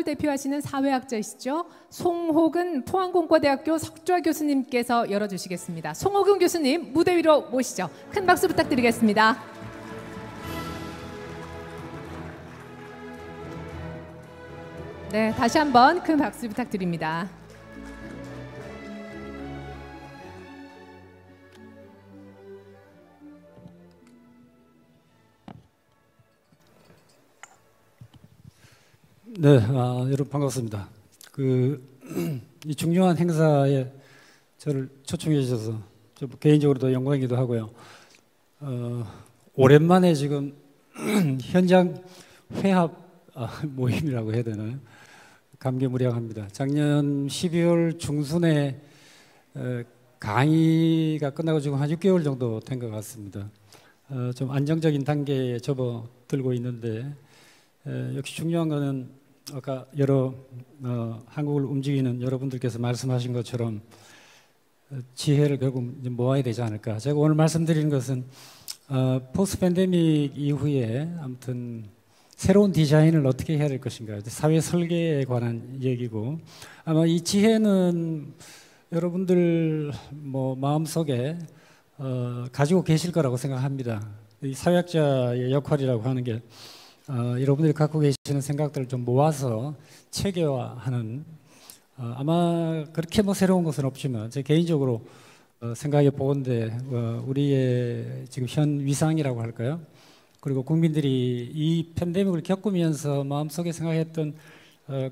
대표하시는 사회학자이시죠. 송호근 포항공과대학교 석좌 교수님께서 열어주시겠습니다. 송호근 교수님 무대 위로 모시죠. 큰 박수 부탁드리겠습니다. 네, 다시 한번 큰 박수 부탁드립니다. 네, 여러분 반갑습니다. 이 중요한 행사에 저를 초청해 주셔서 좀 개인적으로도 영광이기도 하고요. 오랜만에 지금 현장 회합 모임이라고 해야 되나요? 감개무량합니다. 작년 12월 중순에 강의가 끝나고 지금 한 6개월 정도 된 것 같습니다. 좀 안정적인 단계에 접어들고 있는데 역시 중요한 것은 아까 여러 한국을 움직이는 여러분들께서 말씀하신 것처럼 지혜를 결국 모아야 되지 않을까. 제가 오늘 말씀드리는 것은 포스트 팬데믹 이후에 아무튼 새로운 디자인을 어떻게 해야 될 것인가, 사회 설계에 관한 얘기고, 아마 이 지혜는 여러분들 마음속에 가지고 계실 거라고 생각합니다. 이 사회학자의 역할이라고 하는 게 여러분들이 갖고 계시는 생각들을 좀 모아서 체계화하는, 아마 그렇게 새로운 것은 없지만 제 개인적으로 생각해 보건대 우리의 지금 현 위상이라고 할까요? 그리고 국민들이 이 팬데믹을 겪으면서 마음속에 생각했던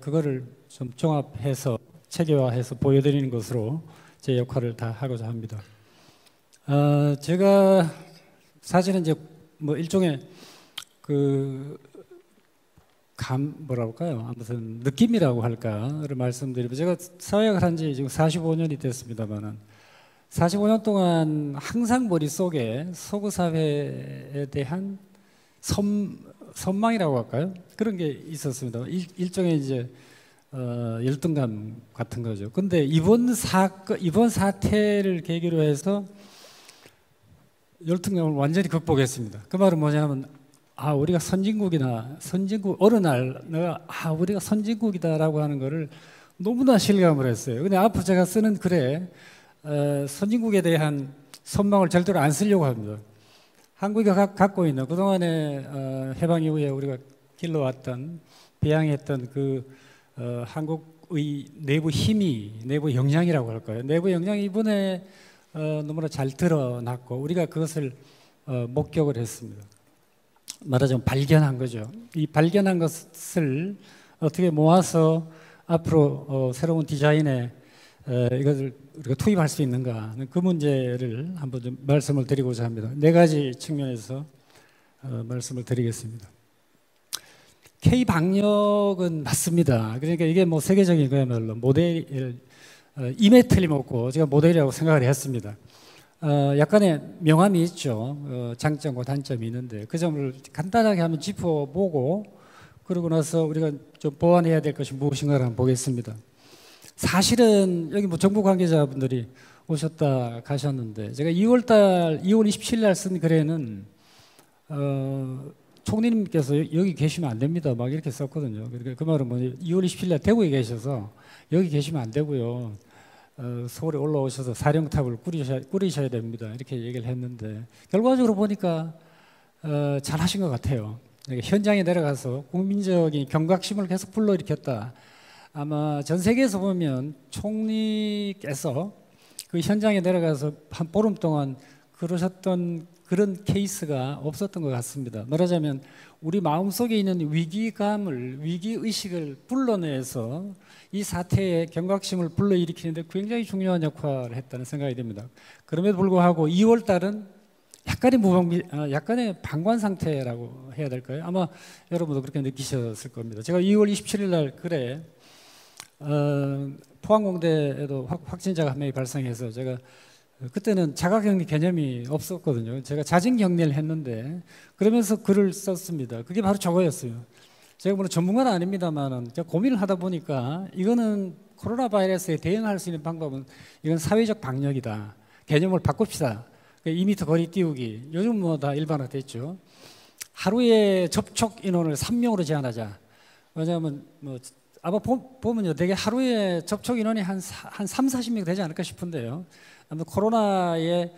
그거를 좀 종합해서 체계화해서 보여드리는 것으로 제 역할을 다 하고자 합니다. 제가 사실은 이제 일종의 뭐라고 할까요? 아무튼 느낌이라고 할까를 말씀드리면, 제가 사회학을 한 지 지금 45년이 됐습니다만은 45년 동안 항상 머릿속에 서구 사회에 대한 선망이라고 할까요? 그런 게 있었습니다. 일종의 이제 열등감 같은 거죠. 근데 이번 사태를 계기로 해서 열등감을 완전히 극복했습니다. 그 말은 뭐냐면, 우리가 어느 날 내가 우리가 선진국이다라고 하는 거를 너무나 실감을 했어요. 근데 앞으로 제가 쓰는 글에 선진국에 대한 선망을 절대로 안 쓰려고 합니다. 한국이 갖고 있는 그동안에 해방 이후에 우리가 길러왔던, 배양했던 한국의 내부 힘이, 내부 역량이라고 할까요? 내부 역량이 이번에 너무나 잘 드러났고 우리가 그것을 목격을 했습니다. 말하자면 발견한 거죠. 이 발견한 것을 어떻게 모아서 앞으로 새로운 디자인에 이것을 우리가 투입할 수 있는가 하는 그 문제를 한번 좀 말씀을 드리고자 합니다. 네 가지 측면에서 말씀을 드리겠습니다. K-방역은 맞습니다. 그러니까 이게 세계적인 그야말로 모델, 임에 틀림없고 제가 모델이라고 생각을 했습니다. 약간의 명암이 있죠. 장점과 단점이 있는데 그 점을 간단하게 한번 짚어보고, 그러고 나서 우리가 좀 보완해야 될 것이 무엇인가를 한번 보겠습니다. 사실은 여기 정부 관계자분들이 오셨다 가셨는데, 제가 2월 27일 날 쓴 글에는 총리님께서 여기 계시면 안 됩니다 막 이렇게 썼거든요. 그러니까 그 말은 2월 27일 날 대구에 계셔서 여기 계시면 안 되고요, 서울에 올라오셔서 사령탑을 꾸리셔야 됩니다 이렇게 얘기를 했는데, 결과적으로 보니까 잘 하신 것 같아요. 현장에 내려가서 국민적인 경각심을 계속 불러일으켰다. 아마 전 세계에서 보면 총리께서 그 현장에 내려가서 한 보름 동안 그러셨던 그런 케이스가 없었던 것 같습니다. 말하자면 우리 마음속에 있는 위기의식을 불러내서 이 사태의 경각심을 불러일으키는데 굉장히 중요한 역할을 했다는 생각이 듭니다. 그럼에도 불구하고 2월 달은 약간의 방관 상태라고 해야 될까요? 아마 여러분도 그렇게 느끼셨을 겁니다. 제가 2월 27일 날 글에 포항공대에도 확진자가 한 명이 발생해서, 제가 그때는 자가격리 개념이 없었거든요. 제가 자진격리를 했는데 그러면서 글을 썼습니다. 그게 바로 저거였어요. 제가 물론 전문가는 아닙니다만 제가 고민을 하다 보니까 이거는 코로나 바이러스에 대응할 수 있는 방법은 이건 사회적 방역이다. 개념을 바꿉시다. 2m 거리 띄우기, 요즘 다 일반화됐죠. 하루에 접촉 인원을 3명으로 제한하자. 왜냐하면 아마 보면요, 되게 하루에 접촉 인원이 한 3, 40명 되지 않을까 싶은데요. 아무튼 코로나의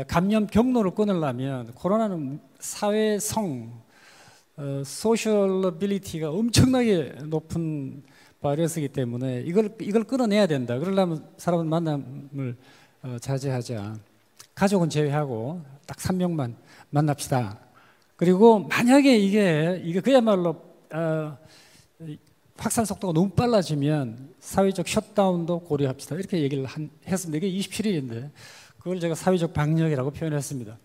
감염 경로를 끊으려면 코로나는 사회성, 소셜러빌리티가 엄청나게 높은 바이러스이기 때문에 이걸 끊어내야 된다. 그러려면 사람은 만남을 자제하자. 가족은 제외하고 딱 3명만 만납시다. 그리고 만약에 이게 그야말로 확산 속도가 너무 빨라지면 사회적 셧다운도 고려합시다. 이렇게 얘기를 했습니다. 이게 27일인데 그걸 제가 사회적 방역이라고 표현했습니다.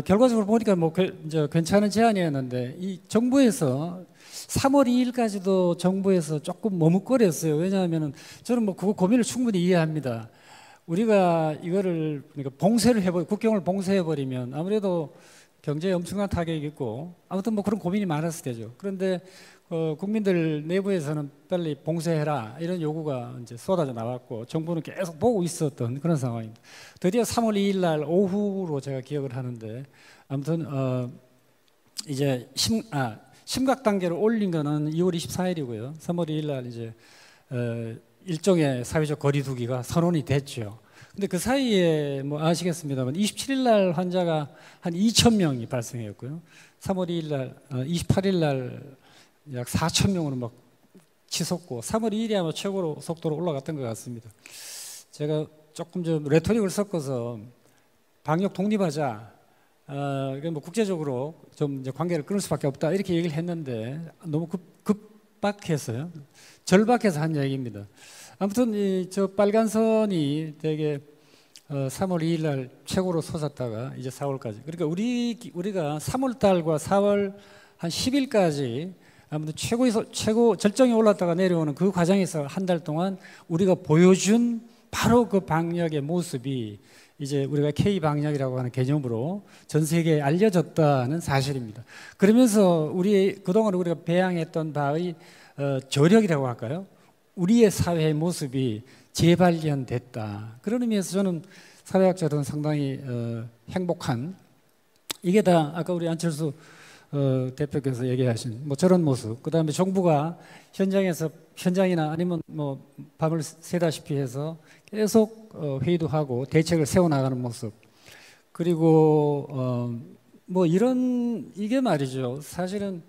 결과적으로 보니까 뭐 괜찮은 제안이었는데 이 정부에서 3월 2일까지도 정부에서 조금 머뭇거렸어요. 왜냐하면 저는 뭐 그거 고민을 충분히 이해합니다. 우리가 이거를 그러니까 국경을 봉쇄해버리면 아무래도 경제에 엄청난 타격이 있고 아무튼 뭐 그런 고민이 많았을 테죠. 그런데 국민들 내부에서는 빨리 봉쇄해라 이런 요구가 이제 쏟아져 나왔고 정부는 계속 보고 있었던 그런 상황입니다. 드디어 3월 2일 날 오후로 제가 기억을 하는데 아무튼 이제 심각 단계를 올린 거는 2월 24일이고요. 3월 2일 날 이제 일종의 사회적 거리두기가 선언이 됐죠. 근데 그 사이에 뭐 아시겠습니다만 27일 날 환자가 한 2,000명이 발생했고요. 3월 2일 날, 28일 날 약 4,000명으로 막 치솟고 3월 2일이 아마 최고로 속도로 올라갔던 것 같습니다. 제가 조금 좀 레토릭을 섞어서 방역 독립하자. 뭐 국제적으로 좀 이제 관계를 끊을 수밖에 없다 이렇게 얘기를 했는데 너무 급박해서요. 절박해서 한 얘기입니다. 아무튼 저 빨간 선이 되게 3월 2일 날 최고로 솟았다가 이제 4월까지. 그러니까 우리가 3월 달과 4월 한 10일까지 아무튼 최고 절정에 올랐다가 내려오는 그 과정에서 한 달 동안 우리가 보여준 바로 그 방역의 모습이 이제 우리가 K 방역이라고 하는 개념으로 전 세계에 알려졌다는 사실입니다. 그러면서 그동안 우리가 배양했던 바의 저력이라고 할까요? 우리의 사회의 모습이 재발견됐다. 그런 의미에서 저는 사회학자로는 상당히 행복한, 이게 다 아까 우리 안철수 대표께서 얘기하신 뭐 저런 모습, 그 다음에 정부가 현장이나 아니면 뭐 밤을 새다시피 해서 계속 회의도 하고 대책을 세워나가는 모습, 그리고 뭐 이게 말이죠. 사실은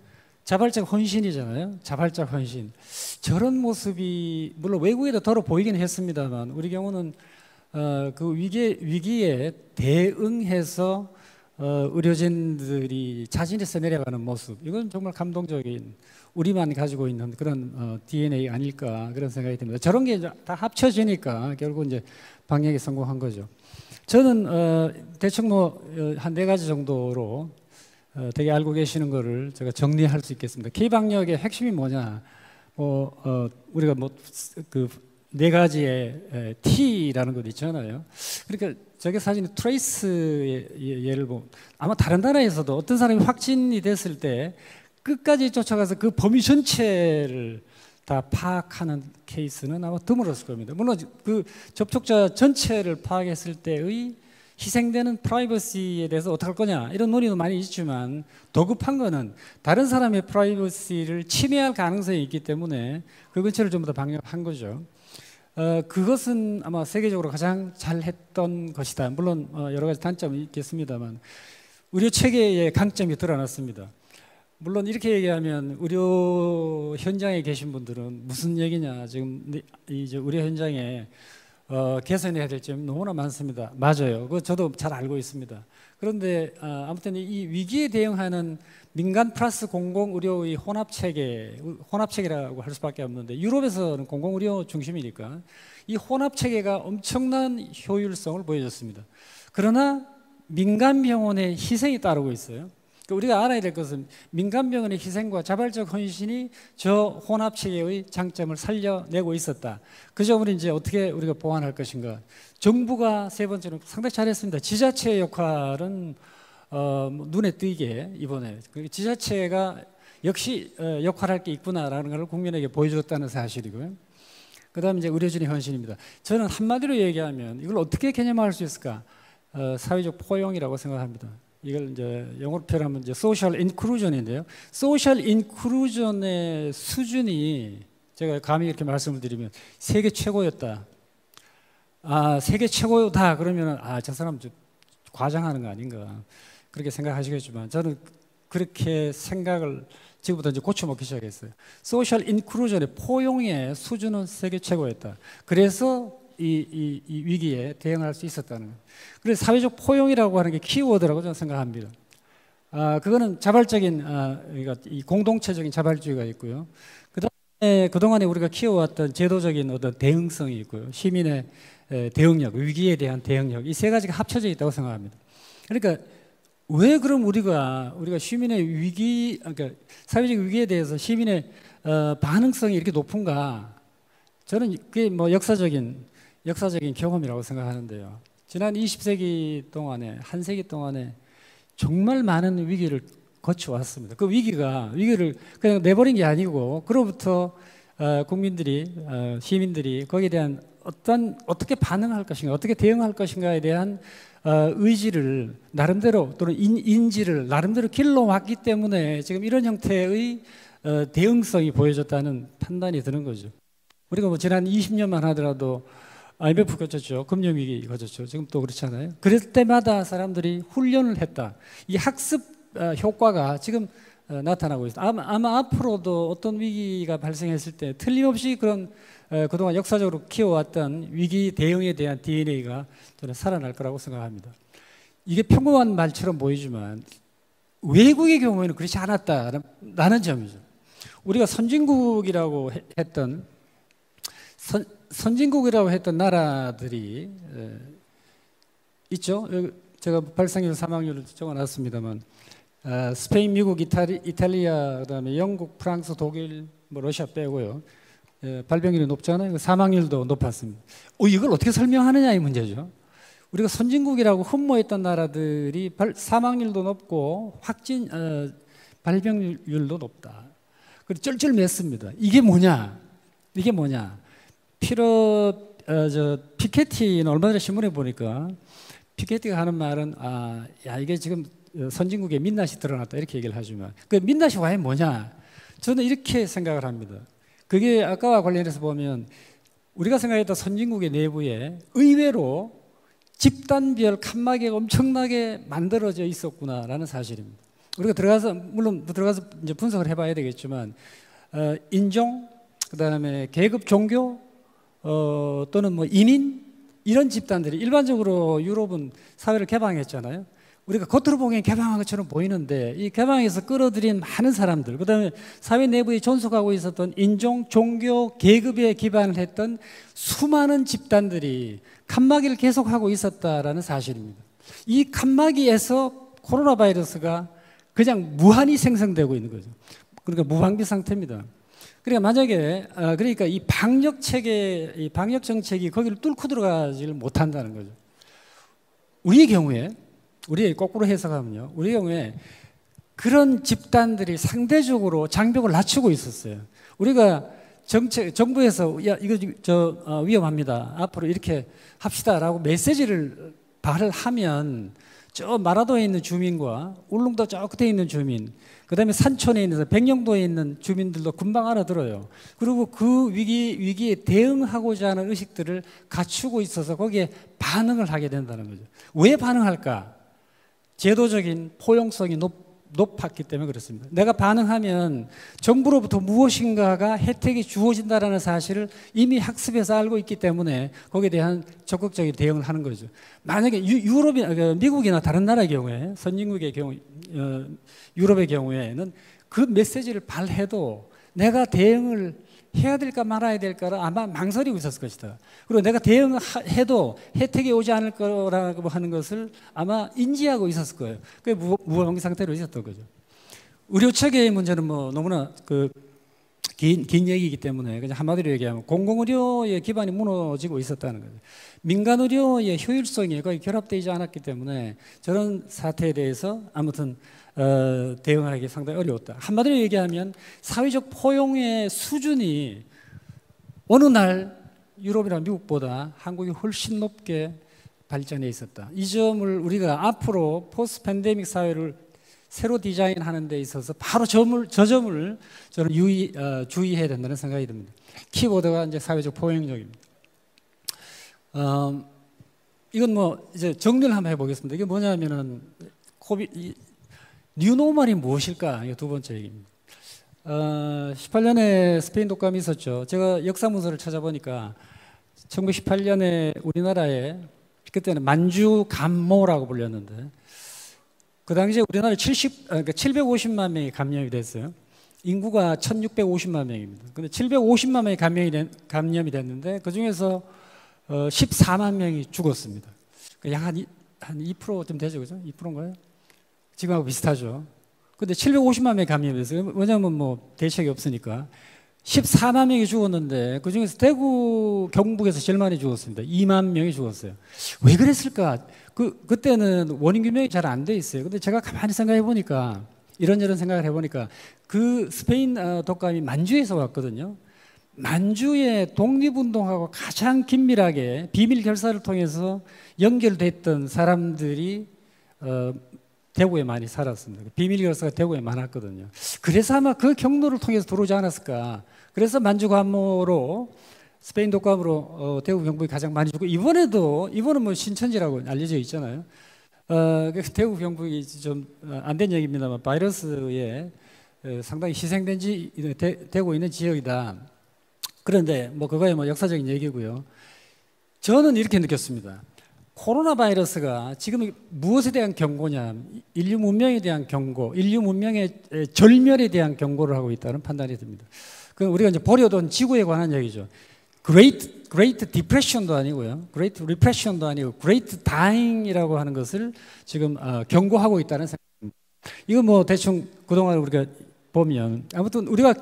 자발적 헌신이잖아요. 자발적 헌신. 저런 모습이 물론 외국에도 더러 보이긴 했습니다만 우리 경우는 그 위기에 대응해서 의료진들이 자진해서 내려가는 모습, 이건 정말 감동적인, 우리만 가지고 있는 그런 DNA 아닐까 그런 생각이 듭니다. 저런 게 다 합쳐지니까 결국 이제 방역에 성공한 거죠. 저는 대충 뭐 한 4가지 정도로 되게 알고 계시는 거를 제가 정리할 수 있겠습니다. K-방역의 핵심이 뭐냐? 우리가 뭐 그 4가지의 T라는 것 있잖아요. 그러니까 저게 사진이 트레이스의 예를 보면 아마 다른 나라에서도 어떤 사람이 확진이 됐을 때 끝까지 쫓아가서 그 범위 전체를 다 파악하는 케이스는 아마 드물었을 겁니다. 물론 그 접촉자 전체를 파악했을 때의 희생되는 프라이버시에 대해서 어떻게 할 거냐 이런 논의도 많이 있지만 더 급한 거는 다른 사람의 프라이버시를 침해할 가능성이 있기 때문에 그 근처를 전부 다 방역한 거죠. 그것은 아마 세계적으로 가장 잘했던 것이다. 물론 여러 가지 단점이 있겠습니다만 의료 체계의 강점이 드러났습니다. 물론 이렇게 얘기하면 의료 현장에 계신 분들은 무슨 얘기냐, 지금 이제 의료 현장에 개선해야 될 점이 너무나 많습니다. 맞아요. 그거 저도 잘 알고 있습니다. 그런데 아무튼 이 위기에 대응하는 민간 플러스 공공 의료의 혼합체계라고 할 수밖에 없는데 유럽에서는 공공 의료 중심이니까 이 혼합체계가 엄청난 효율성을 보여줬습니다. 그러나 민간 병원의 희생이 따르고 있어요. 우리가 알아야 될 것은 민간 병원의 희생과 자발적 헌신이 저 혼합체계의 장점을 살려내고 있었다. 그 점을 이제 어떻게 우리가 보완할 것인가. 정부가 세 번째는 상당히 잘했습니다. 지자체의 역할은 눈에 띄게 이번에 지자체가 역시 역할할 게 있구나라는 걸 국민에게 보여줬다는 사실이고요. 그 다음에 이제 의료진의 헌신입니다. 저는 한마디로 얘기하면 이걸 어떻게 개념화할 수 있을까? 사회적 포용이라고 생각합니다. 이걸 이제 영어로 표현하면 이제 소셜 인클루전인데요. 소셜 인클루전의 수준이 제가 감히 이렇게 말씀을 드리면 세계 최고였다. 세계 최고다 그러면 저 사람 좀 과장하는 거 아닌가 그렇게 생각하시겠지만 저는 그렇게 생각을 지금부터 이제 고쳐먹기 시작했어요. 소셜 인클루전의 포용의 수준은 세계 최고였다. 그래서 이 위기에 대응할 수 있었다는 거예요. 그래서 사회적 포용이라고 하는 게 키워드라고 저는 생각합니다. 그거는 자발적인 그러니까 이 공동체적인 자발주의가 있고요. 그동안에 우리가 키워왔던 제도적인 어떤 대응성이 있고요. 시민의 대응력, 위기에 대한 대응력 이 세 가지가 합쳐져 있다고 생각합니다. 그러니까 왜 그럼 우리가 시민의 위기, 그러니까 사회적 위기에 대해서 시민의 반응성이 이렇게 높은가? 저는 그게 뭐 역사적인 경험이라고 생각하는데요. 지난 20세기 동안에 한 세기 동안에 정말 많은 위기를 거쳐왔습니다. 그 위기를 그냥 내버린 게 아니고 그로부터 국민들이 시민들이 거기에 대한 어떻게 반응할 것인가, 어떻게 대응할 것인가에 대한 의지를 나름대로 또는 인지를 나름대로 길러왔기 때문에 지금 이런 형태의 대응성이 보여졌다는 판단이 드는 거죠. 우리가 뭐 지난 20년만 하더라도 IMF 거쳤죠. 금융위기 거쳤죠. 지금 또 그렇잖아요. 그럴 때마다 사람들이 훈련을 했다. 이 학습 효과가 지금 나타나고 있습니다. 아마 앞으로도 어떤 위기가 발생했을 때 틀림없이 그런 그동안 역사적으로 키워왔던 위기 대응에 대한 DNA가 저는 살아날 거라고 생각합니다. 이게 평범한 말처럼 보이지만 외국의 경우에는 그렇지 않았다라는 점이죠. 우리가 선진국이라고 했던 나라들이 있죠. 제가 발생률 사망률을 적어놨습니다만 스페인, 미국, 이탈리아, 그다음에 영국, 프랑스, 독일, 뭐 러시아 빼고요. 발병률이 높잖아요. 사망률도 높았습니다. 이걸 어떻게 설명하느냐 이 문제죠. 우리가 선진국이라고 흠모했던 나라들이 사망률도 높고 발병률도 높다. 그리고 쩔쩔맸습니다. 이게 뭐냐? 피케티는 얼마 전에 신문에 보니까 피케티가 하는 말은 이게 지금 선진국에 민낯이 드러났다 이렇게 얘기를 하지만 그 민낯이 과연 뭐냐? 저는 이렇게 생각을 합니다. 그게 아까와 관련해서 보면 우리가 생각했던 선진국의 내부에 의외로 집단별 칸막이가 엄청나게 만들어져 있었구나라는 사실입니다. 우리가 들어가서 이제 분석을 해봐야 되겠지만 인종, 그다음에 계급, 종교 또는 뭐 이민 이런 집단들이 일반적으로 유럽은 사회를 개방했잖아요. 우리가 겉으로 보기엔 개방한 것처럼 보이는데 이 개방에서 끌어들인 많은 사람들, 그다음에 사회 내부에 존속하고 있었던 인종, 종교, 계급에 기반을 했던 수많은 집단들이 칸막이를 계속하고 있었다라는 사실입니다. 이 칸막이에서 코로나 바이러스가 그냥 무한히 생성되고 있는 거죠. 그러니까 무방비 상태입니다. 그러니까 만약에 그러니까 이 방역 체계, 이 방역 정책이 거기를 뚫고 들어가지를 못한다는 거죠. 우리의 경우에 거꾸로 해석하면요. 우리의 경우에 그런 집단들이 상대적으로 장벽을 낮추고 있었어요. 우리가 정부에서 이거 위험합니다. 앞으로 이렇게 합시다라고 메시지를 발을 하면 저 마라도에 있는 주민과 울릉도 저 끝에 있는 주민, 그다음에 산촌에 있는 백령도에 있는 주민들도 금방 알아들어요. 그리고 그 위기에 대응하고자 하는 의식들을 갖추고 있어서 거기에 반응을 하게 된다는 거죠. 왜 반응할까? 제도적인 포용성이 높았기 때문에 그렇습니다. 내가 반응하면 정부로부터 무엇인가가 혜택이 주어진다는 사실을 이미 학습해서 알고 있기 때문에 거기에 대한 적극적인 대응을 하는 거죠. 만약에 미국이나 다른 나라의 경우에 선진국의 경우 유럽의 경우에는 그 메시지를 발해도 내가 대응을 해야 될까 말아야 될까를 아마 망설이고 있었을 것이다. 그리고 내가 대응해도 혜택이 오지 않을 거라고 하는 것을 아마 인지하고 있었을 거예요. 그게 무방비 상태로 있었던 거죠. 의료 체계의 문제는 뭐 너무나 긴 얘기이기 때문에 그냥 한마디로 얘기하면 공공의료의 기반이 무너지고 있었다는 거죠. 민간의료의 효율성이 거의 결합되지 않았기 때문에 저런 사태에 대해서 아무튼 대응하기 상당히 어려웠다. 한마디로 얘기하면 사회적 포용의 수준이 어느 날 유럽이나 미국보다 한국이 훨씬 높게 발전해 있었다. 이 점을 우리가 앞으로 포스트 팬데믹 사회를 새로 디자인하는 데 있어서 바로 저 점을 저는 주의해야 된다는 생각이 듭니다. 키워드가 이제 사회적 포용력입니다. 이건 뭐 이제 정리를 한번 해보겠습니다. 이게 뭐냐면은 뉴노멀이 무엇일까? 이게 두 번째 얘기입니다. 18년에 스페인 독감이 있었죠. 제가 역사 문서를 찾아보니까 1918년에 우리나라에 그때는 만주 감모라고 불렸는데 그 당시에 우리나라에 750만 명이 감염이 됐어요. 인구가 1650만 명입니다. 근데 750만 명이 감염이 됐는데 그 중에서 14만 명이 죽었습니다. 약 한 2%좀 되죠, 그죠? 2%인가요? 지금하고 비슷하죠. 근데 750만 명이 감염이 됐어요. 왜냐하면 뭐 대책이 없으니까. 14만 명이 죽었는데 그 중에서 대구 경북에서 제일 많이 죽었습니다. 2만 명이 죽었어요. 왜 그랬을까? 그때는 원인 규명이 잘 안 돼 있어요. 근데 제가 가만히 생각해 보니까 이런저런 생각을 해보니까 그 스페인 독감이 만주에서 왔거든요. 만주의 독립운동하고 가장 긴밀하게 비밀 결사를 통해서 연결됐던 사람들이 대구에 많이 살았습니다. 비밀 결사가 대구에 많았거든요. 그래서 아마 그 경로를 통해서 들어오지 않았을까. 그래서 만주 감모로 스페인 독감으로 대구 경북이 가장 많이 죽고 이번은 뭐 신천지라고 알려져 있잖아요. 대구 경북이 좀 안 된 얘기입니다만 바이러스에 상당히 희생된 되고 있는 지역이다. 그런데 뭐 그거야 뭐 역사적인 얘기고요. 저는 이렇게 느꼈습니다. 코로나 바이러스가 지금 무엇에 대한 경고냐? 인류 문명에 대한 경고, 인류 문명의 절멸에 대한 경고를 하고 있다는 판단이 듭니다. 그럼 우리가 이제 버려둔 지구에 관한 얘기죠. Great Depression도 아니고요, Great Repression도 아니고 Great Dying이라고 하는 것을 지금 경고하고 있다는 생각입니다. 이거 뭐 대충 그동안 우리가 보면 아무튼 우리가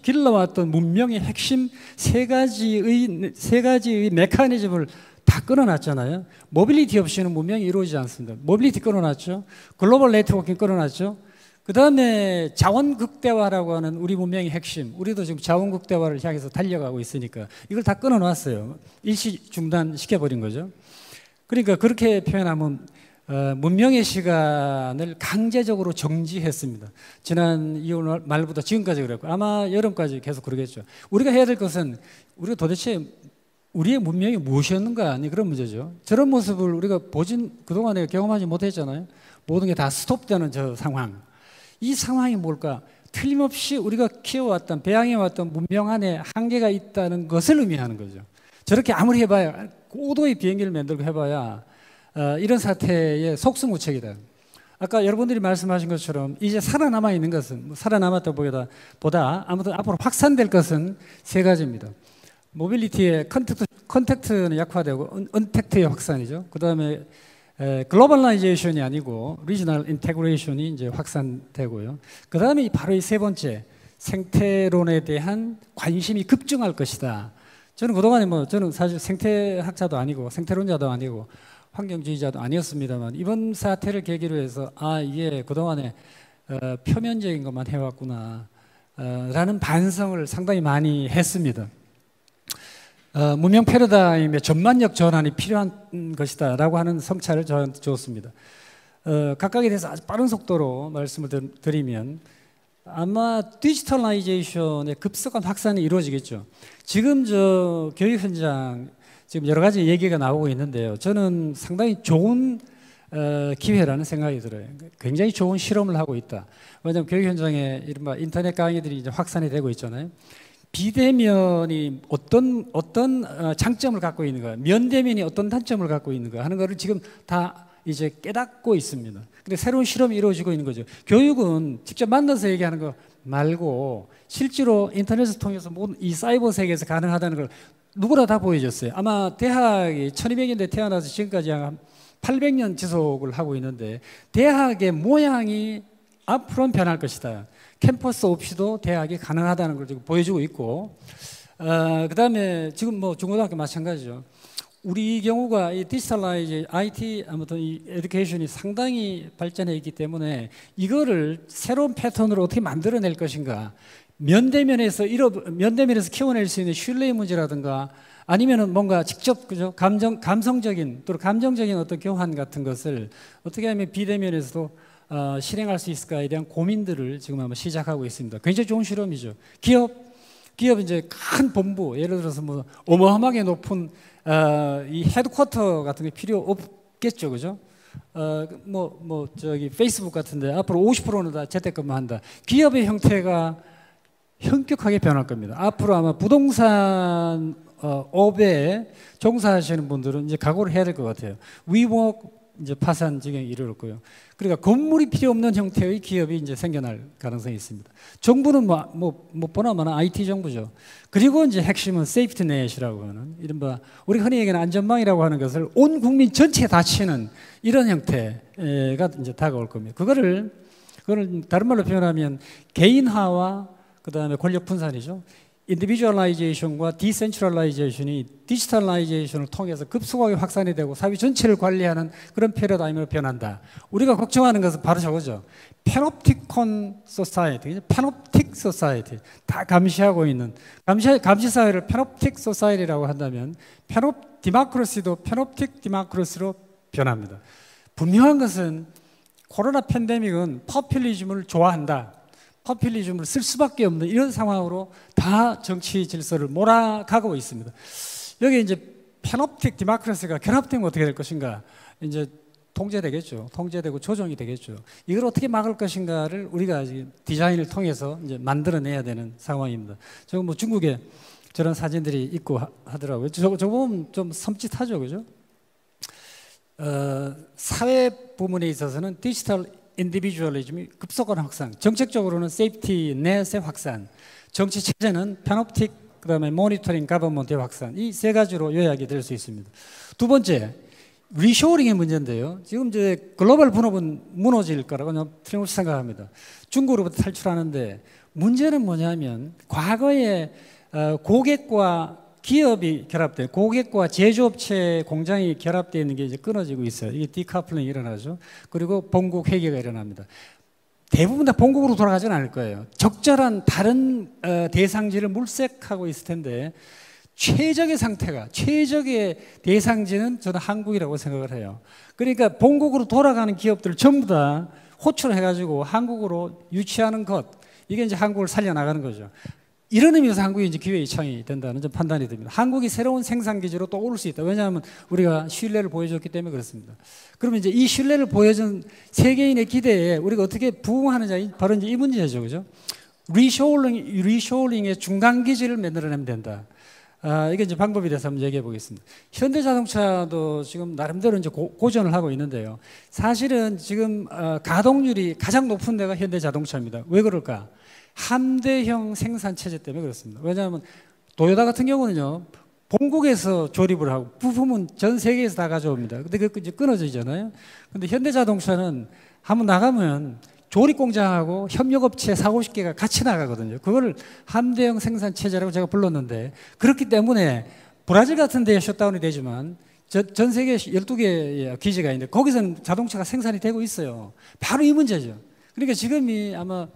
길러왔던 문명의 핵심 세 가지의 메커니즘을 다 끊어놨잖아요. 모빌리티 없이는 문명이 이루어지지 않습니다. 모빌리티 끊어놨죠. 글로벌 네트워킹 끊어놨죠. 그 다음에 자원 극대화라고 하는 우리 문명의 핵심, 우리도 지금 자원 극대화를 향해서 달려가고 있으니까 이걸 다 끊어놨어요. 일시 중단시켜버린 거죠. 그러니까 그렇게 표현하면 문명의 시간을 강제적으로 정지했습니다. 지난 2월 말부터 지금까지 그랬고 아마 여름까지 계속 그러겠죠. 우리가 해야 될 것은 우리가 도대체 우리의 문명이 무엇이었는가 하는 그런 문제죠. 저런 모습을 우리가 그동안에 경험하지 못했잖아요. 모든 게 다 스톱되는 저 상황. 이 상황이 뭘까? 틀림없이 우리가 키워왔던 배양해왔던 문명 안에 한계가 있다는 것을 의미하는 거죠. 저렇게 아무리 해봐야 고도의 비행기를 만들고 해봐야 이런 사태의 속수무책이다. 아까 여러분들이 말씀하신 것처럼 이제 살아남아 있는 것은 살아남았다 보다 아무튼 앞으로 확산될 것은 세 가지입니다. 모빌리티의 컨택트는 약화되고 언택트의 확산이죠. 그 다음에 글로벌라이제이션이 아니고 리지널 인테그레이션이 이제 확산되고요. 그 다음에 바로 이 세 번째 생태론에 대한 관심이 급증할 것이다. 저는 그동안에 저는 사실 생태학자도 아니고 생태론자도 아니고 환경주의자도 아니었습니다만 이번 사태를 계기로 해서 이게 그동안에 표면적인 것만 해왔구나 라는 반성을 상당히 많이 했습니다. 문명 패러다임의 전반적 전환이 필요한 것이다 라고 하는 성찰을 저한테 주었습니다. 각각에 대해서 아주 빠른 속도로 말씀을 드리면 아마 디지털라이제이션의 급속한 확산이 이루어지겠죠. 지금 저 교육 현장 지금 여러 가지 얘기가 나오고 있는데요. 저는 상당히 좋은 기회라는 생각이 들어요. 굉장히 좋은 실험을 하고 있다. 왜냐하면 교육 현장에 이른바 인터넷 강의들이 이제 확산이 되고 있잖아요. 비대면이 어떤 장점을 갖고 있는가, 면대면이 어떤 단점을 갖고 있는가 하는 것을 지금 다 이제 깨닫고 있습니다. 근데 새로운 실험이 이루어지고 있는 거죠. 교육은 직접 만나서 얘기하는 거 말고 실제로 인터넷을 통해서 모든 이 사이버 세계에서 가능하다는 걸 누구나 다 보여줬어요. 아마 대학이 1200년대 태어나서 지금까지 한 800년 지속을 하고 있는데 대학의 모양이 앞으로는 변할 것이다. 캠퍼스 없이도 대학이 가능하다는 걸 지금 보여주고 있고 그 다음에 지금 중고등학교 마찬가지죠. 우리 경우가 이 디지털라이즈 IT 아무튼 이 에듀케이션이 상당히 발전해 있기 때문에 이거를 새로운 패턴으로 어떻게 만들어낼 것인가 면대면에서 키워낼 수 있는 신뢰의 문제라든가 아니면은 뭔가 직접 그죠 감성적인 또는 감정적인 어떤 교환 같은 것을 어떻게 하면 비대면에서도 실행할 수 있을까에 대한 고민들을 지금 아마 시작하고 있습니다. 굉장히 좋은 실험이죠. 기업 이제 큰 본부, 예를 들어서 뭐 어마어마하게 높은 이 헤드쿼터 같은 게 필요 없겠죠, 그죠? 저기 페이스북 같은데 앞으로 50%는 다 재택근무한다. 기업의 형태가 현격하게 변할 겁니다. 앞으로 아마 부동산 업에 종사하시는 분들은 이제 각오를 해야 될 것 같아요. 위워크 이제 파산 지경에 이르렀고요. 그러니까 건물이 필요 없는 형태의 기업이 이제 생겨날 가능성이 있습니다. 정부는 뭐 보나마나 IT 정부죠. 그리고 이제 핵심은 세이프티넷이라고 하는 이른바 우리 흔히 얘기하는 안전망이라고 하는 것을 온 국민 전체에 다 치는 이런 형태가 이제 다가올 겁니다. 그거를 다른 말로 표현하면 개인화와 그다음에 권력 분산이죠. 인디비주얼라이제이션과 디센트럴라이제이션이 디지털라이제이션을 통해서 급속하게 확산이 되고 사회 전체를 관리하는 그런 패러다임으로 변한다. 우리가 걱정하는 것은 바로 저거죠. 패놉틱콘 소사이티, 패놉틱 소사이티, 다 감시하고 있는 감시 사회를 패놉틱 소사이티라고 한다면 디마크로시도 패놉틱 디마크로시로 변합니다. 분명한 것은 코로나 팬데믹은 포퓰리즘을 좋아한다. 포퓰리즘을 쓸 수밖에 없는 이런 상황으로 다 정치 질서를 몰아가고 있습니다. 여기 이제 패놉틱 디마크라시가 결합되면 어떻게 될 것인가? 이제 통제되겠죠. 통제되고 조정이 되겠죠. 이걸 어떻게 막을 것인가를 우리가 디자인을 통해서 이제 만들어내야 되는 상황입니다. 저거 뭐 중국에 저런 사진들이 있고 하더라고요. 저거 보면 좀 섬찟하죠, 그죠? 사회 부문에 있어서는 디지털 인디비주얼리즘이 급속한 확산, 정책적으로는 세이프티 넷의 확산, 정치 체제는 패놉틱, 그다음에 모니터링 가버먼트의 확산, 이 세 가지로 요약이 될 수 있습니다. 두 번째, 리쇼어링의 문제인데요. 지금 이제 글로벌 분업은 무너질 거라고 틀림없이 생각합니다. 중국으로부터 탈출하는데 문제는 뭐냐면 과거에 고객과 기업이 결합돼 고객과 제조업체 공장이 결합되어 있는 게 이제 끊어지고 있어요. 이게 디카플링이 일어나죠. 그리고 본국 회계가 일어납니다. 대부분 다 본국으로 돌아가지는 않을 거예요. 적절한 다른 대상지를 물색하고 있을 텐데 최적의 대상지는 저는 한국이라고 생각을 해요. 그러니까 본국으로 돌아가는 기업들을 전부 다 호출해가지고 한국으로 유치하는 것, 이게 이제 한국을 살려나가는 거죠. 이런 의미에서 한국이 이제 기회 이창이 된다는 좀 판단이 듭니다. 한국이 새로운 생산 기지로 또 오를 수 있다. 왜냐하면 우리가 신뢰를 보여줬기 때문에 그렇습니다. 그러면 이제 이 신뢰를 보여준 세계인의 기대에 우리가 어떻게 부응하느냐, 바로 이제 이 문제죠, 그죠? 리쇼링의 중간 기지를 만들어내면 된다. 이게 이제 방법에 대해서 한번 얘기해 보겠습니다. 현대자동차도 지금 나름대로 이제 고전을 하고 있는데요. 사실은 지금 가동률이 가장 높은 데가 현대자동차입니다. 왜 그럴까? 함대형 생산 체제 때문에 그렇습니다. 왜냐하면 도요타 같은 경우는요, 본국에서 조립을 하고 부품은 전 세계에서 다 가져옵니다. 근데 그게 이제 끊어지잖아요. 근데 현대자동차는 한번 나가면 조립 공장하고 협력업체 40~50개가 같이 나가거든요. 그걸 함대형 생산 체제라고 제가 불렀는데, 그렇기 때문에 브라질 같은 데에 셧다운이 되지만 전 세계 12개의 기지가 있는데 거기서는 자동차가 생산이 되고 있어요. 바로 이 문제죠. 그러니까 지금이 아마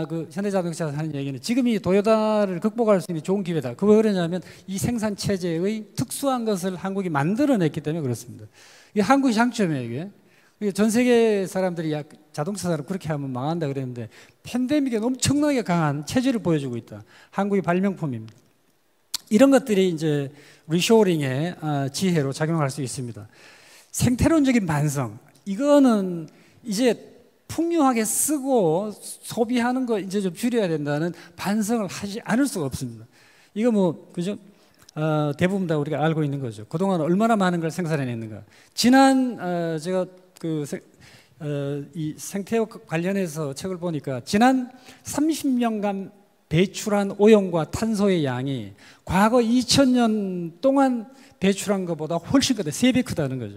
그 현대자동차에서 하는 얘기는 지금 이 도요타를 극복할 수 있는 좋은 기회다. 그거 왜 그러냐면 이 생산 체제의 특수한 것을 한국이 만들어냈기 때문에 그렇습니다. 이게 한국의 장점이에요, 이게. 전 세계 사람들이 자동차 사람 그렇게 하면 망한다 그랬는데 팬데믹에 엄청나게 강한 체질을 보여주고 있다. 한국의 발명품입니다. 이런 것들이 이제 리쇼어링의 지혜로 작용할 수 있습니다. 생태론적인 반성, 이거는 이제 풍요하게 쓰고 소비하는 거 이제 좀 줄여야 된다는 반성을 하지 않을 수가 없습니다. 이거 뭐 그죠? 대부분 다 우리가 알고 있는 거죠. 그동안 얼마나 많은 걸 생산해냈는가. 지난 제가 이 생태역 관련해서 책을 보니까 지난 30년간 배출한 오염과 탄소의 양이 과거 2000년 동안 배출한 것보다 훨씬 크다. 3배 크다는 거죠.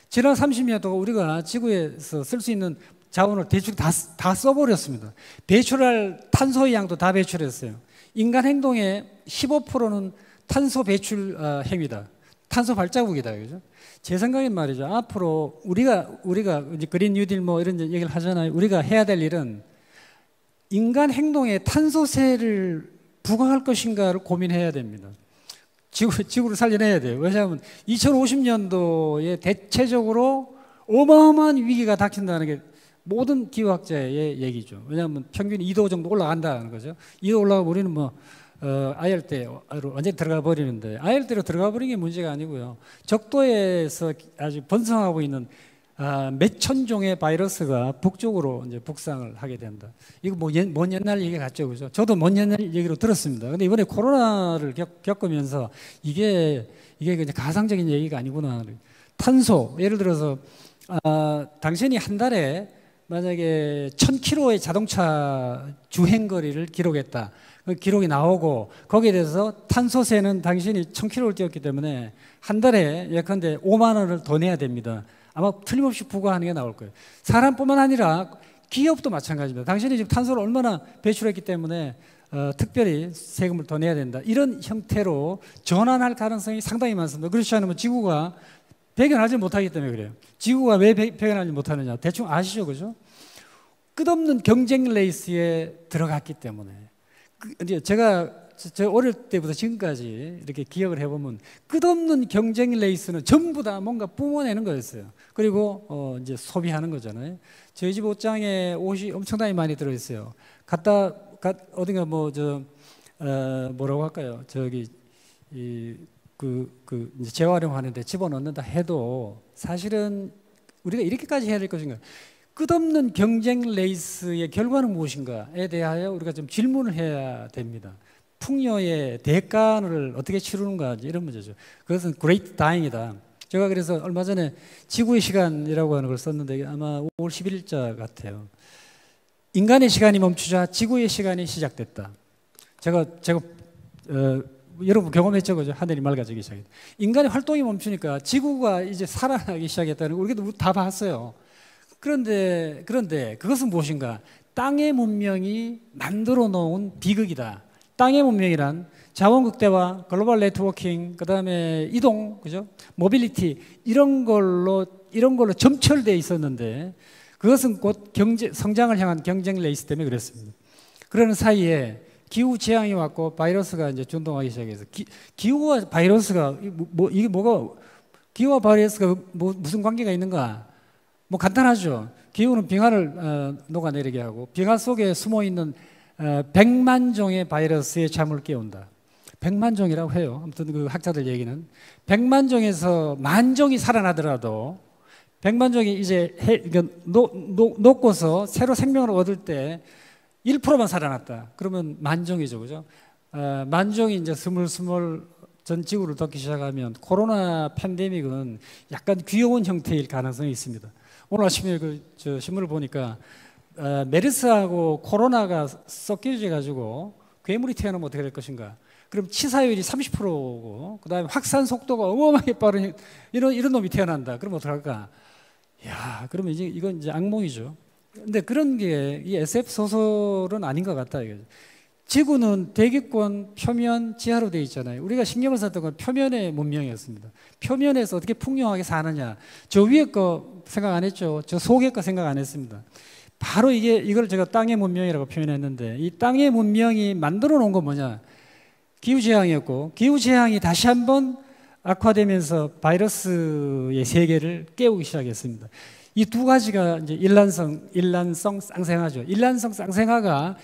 지난 30년 동안 우리가 지구에서 쓸 수 있는 자원을 대충 다 써버렸습니다. 배출할 탄소의 양도 다 배출했어요. 인간 행동의 15%는 탄소 배출 행위다. 탄소 발자국이다, 그죠? 제 생각엔 말이죠. 앞으로 우리가 이제 그린 뉴딜 뭐 이런 얘기를 하잖아요. 우리가 해야 될 일은 인간 행동에 탄소세를 부과할 것인가를 고민해야 됩니다. 지구를 살려내야 돼요. 왜냐하면 2050년도에 대체적으로 어마어마한 위기가 닥친다는 게 모든 기후학자의 얘기죠. 왜냐하면 평균 2도 정도 올라간다는 거죠. 2도 올라가면 우리는 뭐 IR대로 완전히 들어가 버리는데, IR대로 들어가 버리는 게 문제가 아니고요. 적도에서 아주 번성하고 있는 몇천 종의 바이러스가 북쪽으로 이제 북상을 하게 된다. 이거 뭐 먼 옛날 얘기 같죠, 그죠? 저도 먼 옛날 얘기로 들었습니다. 근데 이번에 코로나를 겪으면서 이게 그냥 가상적인 얘기가 아니구나. 탄소, 예를 들어서 당신이 한 달에 만약에 1000km의 자동차 주행 거리를 기록했다. 그 기록이 나오고 거기에 대해서 탄소세는 당신이 1000km를 뛰었기 때문에 한 달에 예컨대 5만 원을 더 내야 됩니다. 아마 틀림없이 부과하는 게 나올 거예요. 사람뿐만 아니라 기업도 마찬가지입니다. 당신이 지금 탄소를 얼마나 배출했기 때문에 특별히 세금을 더 내야 된다. 이런 형태로 전환할 가능성이 상당히 많습니다. 그렇지 않으면 지구가 배경하지 못하기 때문에 그래요. 지구가 왜 배경하지 못하느냐 대충 아시죠, 그죠? 끝없는 경쟁 레이스에 들어갔기 때문에. 제가 어릴 때부터 지금까지 이렇게 기억을 해보면 끝없는 경쟁 레이스는 전부 다 뭔가 뿜어내는 거였어요. 그리고 이제 소비하는 거잖아요. 저희 집 옷장에 옷이 엄청나게 많이 들어있어요. 어딘가 뭐라고 할까요? 저기 이제 재활용하는데 집어넣는다 해도 사실은 우리가 이렇게까지 해야 될 것인가? 끝없는 경쟁 레이스의 결과는 무엇인가에 대하여 우리가 좀 질문을 해야 됩니다. 풍요의 대가를 어떻게 치르는가 이런 문제죠. 그것은 great dying이다. 제가 그래서 얼마 전에 지구의 시간이라고 하는 걸 썼는데 아마 5월 11일자 같아요. 인간의 시간이 멈추자 지구의 시간이 시작됐다. 제가 여러분 경험했죠, 그죠? 하늘이 맑아지기 시작했다. 인간의 활동이 멈추니까 지구가 이제 살아나기 시작했다는 걸 우리도 다 봤어요. 그런데 그것은 무엇인가? 땅의 문명이 만들어 놓은 비극이다. 땅의 문명이란 자원 극대화, 글로벌 네트워킹, 그다음에 이동, 그죠? 모빌리티 이런 걸로 점철되어 있었는데 그것은 곧 성장을 향한 경쟁 레이스 때문에 그랬습니다. 그러는 사이에 기후 재앙이 왔고 바이러스가 이제 준동하기 시작해서 기후와 바이러스가 기후와 바이러스가 무슨 관계가 있는가? 뭐 간단하죠. 기후는 빙하를 녹아내리게 하고 빙하 속에 숨어 있는 100만 종의 바이러스의 잠을 깨운다. 100만 종이라고 해요. 아무튼 그 학자들 얘기는 100만 종에서 만 종이 살아나더라도 100만 종이 이제 녹고서 새로 생명을 얻을 때 1%만 살아났다. 그러면 만 종이죠, 그죠? 만 종이 이제 스물스물 전 지구를 덮기 시작하면 코로나 팬데믹은 약간 귀여운 형태일 가능성이 있습니다. 오늘 아침에 저 신문을 보니까 메르스하고 코로나가 섞여져 가지고 괴물이 태어나면 어떻게 될 것인가? 그럼 치사율이 30%고 그다음에 확산 속도가 어마어마하게 빠른 이런 놈이 태어난다. 그럼 어떡할까? 야, 그러면 이건 이제 악몽이죠. 근데 그런 게 이 SF 소설은 아닌 것 같다 이거죠. 지구는 대기권 표면 지하로 되어 있잖아요. 우리가 신경을 썼던 건 표면의 문명이었습니다. 표면에서 어떻게 풍요하게 사느냐. 저 위에 거 생각 안 했죠. 저 속에 거 생각 안 했습니다. 바로 이걸 제가 땅의 문명이라고 표현했는데 이 땅의 문명이 만들어 놓은 건 뭐냐. 기후재앙이었고 기후재앙이 다시 한번 악화되면서 바이러스의 세계를 깨우기 시작했습니다. 이 두 가지가 이제 일란성 쌍생화죠. 일란성 쌍생화가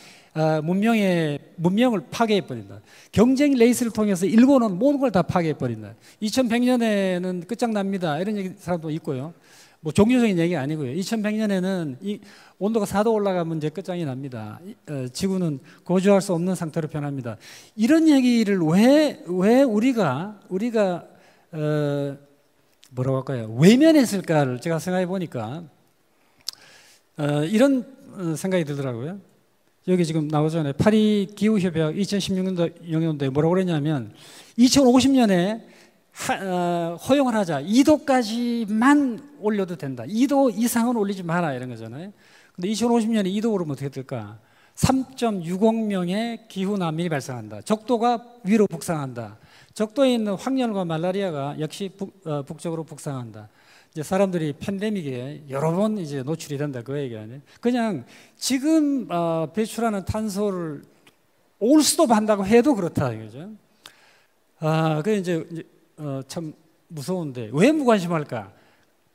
문명을 파괴해버린다. 경쟁 레이스를 통해서 일본은 모든 걸 다 파괴해버린다. 2100년에는 끝장납니다. 이런 사람도 있고요. 뭐 종교적인 얘기 아니고요. 2100년에는 이 온도가 4도 올라가면 이제 끝장이 납니다. 지구는 거주할 수 없는 상태로 변합니다. 이런 얘기를 왜 우리가 뭐라고 할까요? 외면했을까를 제가 생각해 보니까 이런 생각이 들더라고요. 여기 지금 나오잖아요. 파리 기후협약 2016년도에 뭐라고 그랬냐면 2050년에 허용을 하자. 2도까지만 올려도 된다. 2도 이상은 올리지 마라 이런 거잖아요. 근데 2050년에 2도 오르면 어떻게 될까? 3.60명의 기후 난민이 발생한다. 적도가 위로 북상한다. 적도에 있는 황열과 말라리아가 역시 북쪽으로 북상한다. 이제 사람들이 팬데믹에 여러 번 이제 노출이 된다 그 얘기 아니에요. 그냥 지금 배출하는 탄소를 올스톱 한다고 해도 그렇다 이거죠. 그 이제 참 무서운데 왜 무관심할까?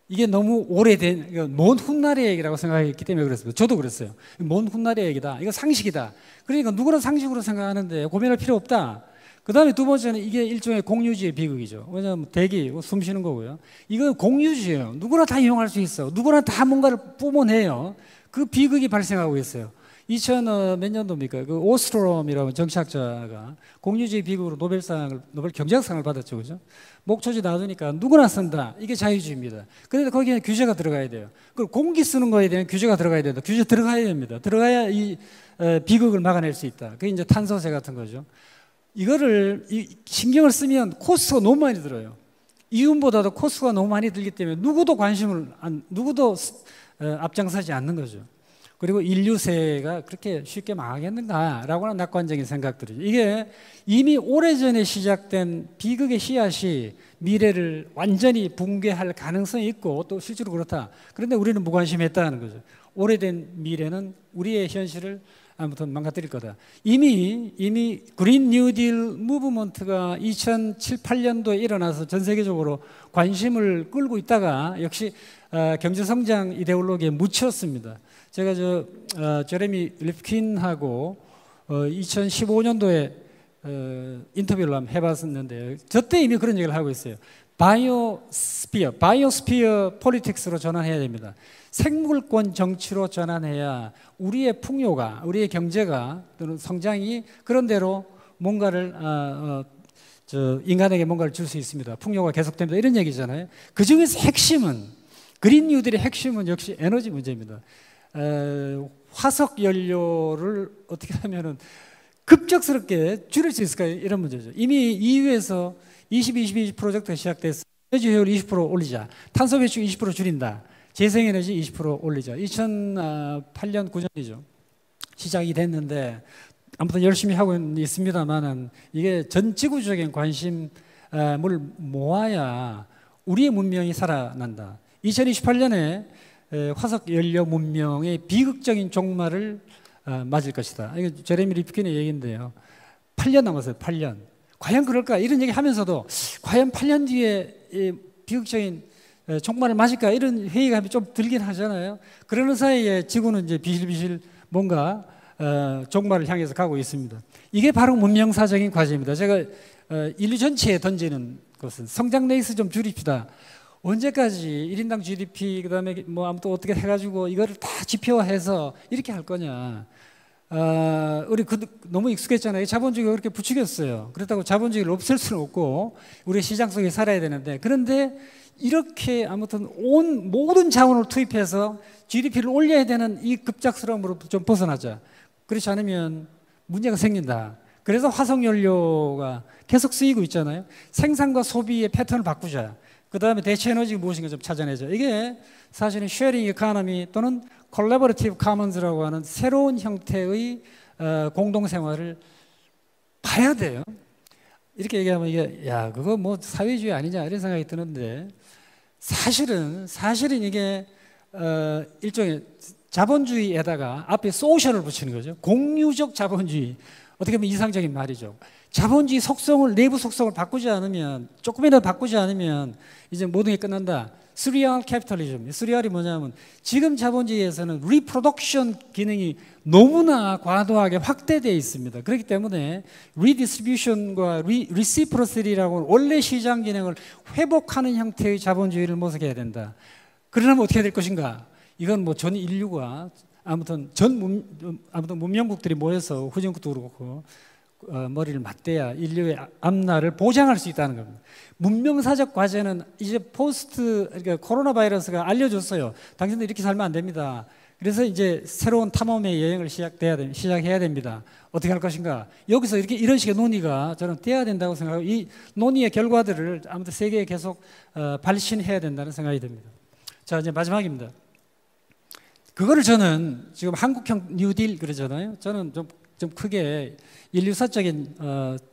이게 너무 오래된 먼 훗날의 얘기라고 생각했기 때문에 그랬습니다. 저도 그랬어요. 먼 훗날의 얘기다. 이거 상식이다. 그러니까 누구나 상식으로 생각하는데 고민할 필요 없다. 그 다음에 두 번째는 이게 일종의 공유지의 비극이죠. 왜냐하면 대기, 숨 쉬는 거고요. 이건 공유지예요. 누구나 다 이용할 수 있어. 누구나 다 뭔가를 뿜어내요. 그 비극이 발생하고 있어요. 2000 몇 년도입니까? 그 오스트롬이라는 정치학자가 공유주의 비극으로 노벨 경제학상을 받았죠, 그죠? 목초지 놔두니까 누구나 쓴다. 이게 자유주의입니다. 그런데 거기에 규제가 들어가야 돼요. 그리고 공기 쓰는 거에 대한 규제가 들어가야 된다. 규제 들어가야 됩니다. 들어가야 이 비극을 막아낼 수 있다. 그게 이제 탄소세 같은 거죠. 이거를 신경을 쓰면 코스트가 너무 많이 들어요. 이윤보다도 코스트가 너무 많이 들기 때문에 누구도 앞장서지 않는 거죠. 그리고 인류세가 그렇게 쉽게 망하겠는가라고 하는 낙관적인 생각들이죠. 이게 이미 오래전에 시작된 비극의 씨앗이 미래를 완전히 붕괴할 가능성이 있고 또 실제로 그렇다. 그런데 우리는 무관심했다는 거죠. 오래된 미래는 우리의 현실을 아무튼 망가뜨릴 거다. 이미 그린 뉴딜 무브먼트가 2007, 8년도에 일어나서 전 세계적으로 관심을 끌고 있다가 역시 경제성장 이데올로기에 묻혔습니다. 제가 제레미 리프킨하고 2015년도에 인터뷰를 한번 해봤었는데 저때 이미 그런 얘기를 하고 있어요. 바이오스피어 폴리틱스로 전환해야 됩니다. 생물권 정치로 전환해야 우리의 풍요가, 우리의 경제가 또는 성장이 그런 대로 뭔가를 인간에게 뭔가를 줄 수 있습니다. 풍요가 계속됩니다. 이런 얘기잖아요. 그 중에서 핵심은 그린 뉴딜의 핵심은 역시 에너지 문제입니다. 화석 연료를 어떻게 하면은 급작스럽게 줄일 수 있을까요? 이런 문제죠. 이미 EU에서 2022 프로젝트가 시작됐어요. 에너지 효율 20% 올리자. 탄소 배출 20% 줄인다. 재생에너지 20% 올리자. 2008년 9년이죠. 시작이 됐는데 아무튼 열심히 하고 있습니다만은 이게 전 지구적인 관심을 모아야 우리의 문명이 살아난다. 2028년에 화석 연료 문명의 비극적인 종말을 맞을 것이다. 이게 제레미 리프킨의 얘기인데요. 8년 남았어요. 8년. 과연 그럴까? 이런 얘기 하면서도 과연 8년 뒤에 비극적인 종말을 맞을까? 이런 회의감이 좀 들긴 하잖아요. 그러는 사이에 지구는 이제 비실비실 뭔가 종말을 향해서 가고 있습니다. 이게 바로 문명사적인 과제입니다. 제가 인류 전체에 던지는 것은 성장 레이스 좀 줄입시다. 언제까지 1인당 GDP 그다음에 뭐 아무튼 어떻게 해가지고 이거를 다 지표화해서 이렇게 할 거냐? 우리 너무 익숙했잖아요. 자본주의가 그렇게 부추겼어요. 그렇다고 자본주의를 없앨 수는 없고 우리 시장 속에 살아야 되는데 그런데 이렇게 아무튼 모든 자원을 투입해서 GDP를 올려야 되는 이 급작스러움으로 좀 벗어나자. 그렇지 않으면 문제가 생긴다. 그래서 화석연료가 계속 쓰이고 있잖아요. 생산과 소비의 패턴을 바꾸자. 그 다음에 대체 에너지가 무엇인가 좀 찾아내자. 이게 사실은 쉐어링 이코노미 또는 콜라보레이티브 커먼스라고 하는 새로운 형태의 공동생활을 봐야 돼요. 이렇게 얘기하면 이게 야 그거 뭐 사회주의 아니냐 이런 생각이 드는데 사실은 이게 일종의 자본주의에다가 앞에 소셜을 붙이는 거죠. 공유적 자본주의. 어떻게 보면 이상적인 말이죠. 자본주의 속성을 내부 속성을 바꾸지 않으면 조금이라도 바꾸지 않으면 이제 모든 게 끝난다. 스리얼 캐피탈리즘. 스리얼이 뭐냐면 지금 자본주의에서는 리프로덕션 기능이 너무나 과도하게 확대되어 있습니다. 그렇기 때문에 리디스트리뷰션과 리시프로시티라고 원래 시장 기능을 회복하는 형태의 자본주의를 모색해야 된다. 그러려면 어떻게 될 것인가? 이건 뭐 전 인류가 아무튼 문명국들이 모여서 후진국도 그렇고 머리를 맞대야 인류의 앞날을 보장할 수 있다는 겁니다. 문명사적 과제는 이제 그러니까 코로나 바이러스가 알려줬어요. 당신들 이렇게 살면 안 됩니다. 그래서 이제 새로운 탐험의 여행을 시작해야 됩니다. 어떻게 할 것인가? 여기서 이런 식의 논의가 저는 돼야 된다고 생각하고 이 논의의 결과들을 아무튼 세계에 계속 발신해야 된다는 생각이 듭니다. 자, 이제 마지막입니다. 그거를 저는 지금 한국형 뉴딜 그러잖아요. 저는 좀 크게 인류사적인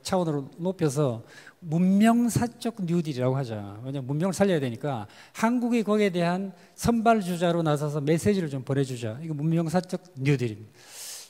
차원으로 높여서 문명사적 뉴딜이라고 하자. 왜냐하면 문명을 살려야 되니까 한국이 거기에 대한 선발주자로 나서서 메시지를 좀 보내주자. 이거 문명사적 뉴딜입니다.